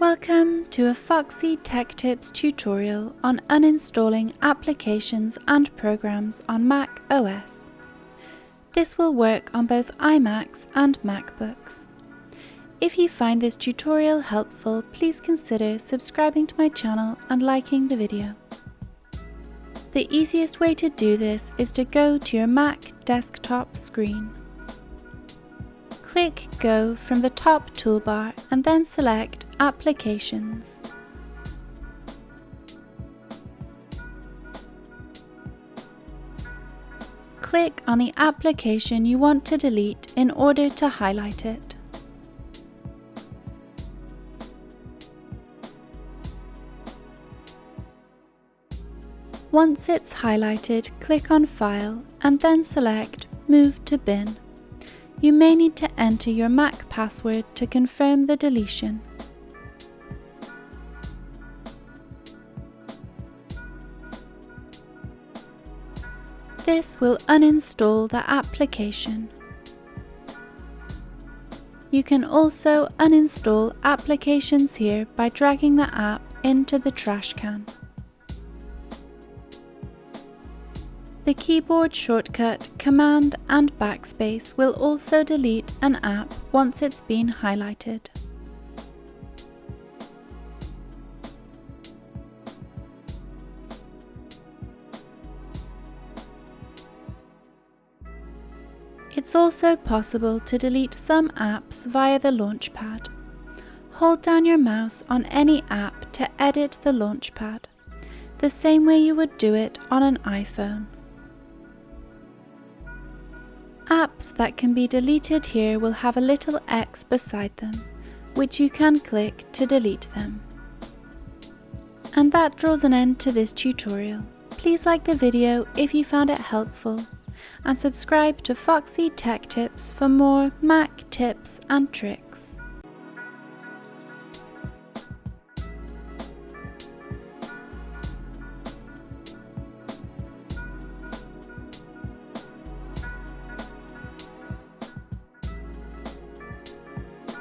Welcome to a Foxy Tech Tips tutorial on uninstalling applications and programs on Mac OS. This will work on both iMacs and MacBooks. If you find this tutorial helpful, please consider subscribing to my channel and liking the video. The easiest way to do this is to go to your Mac desktop screen. Click Go from the top toolbar and then select Applications. Click on the application you want to delete in order to highlight it. Once it's highlighted, click on File and then select Move to Bin. You may need to enter your Mac password to confirm the deletion. This will uninstall the application. You can also uninstall applications here by dragging the app into the trash can. The keyboard shortcut Command and Backspace will also delete an app once it's been highlighted. It's also possible to delete some apps via the launchpad. Hold down your mouse on any app to edit the launchpad, the same way you would do it on an iPhone. Apps that can be deleted here will have a little X beside them, which you can click to delete them. And that draws an end to this tutorial. Please like the video if you found it helpful, and subscribe to Foxy Tech Tips for more Mac tips and tricks.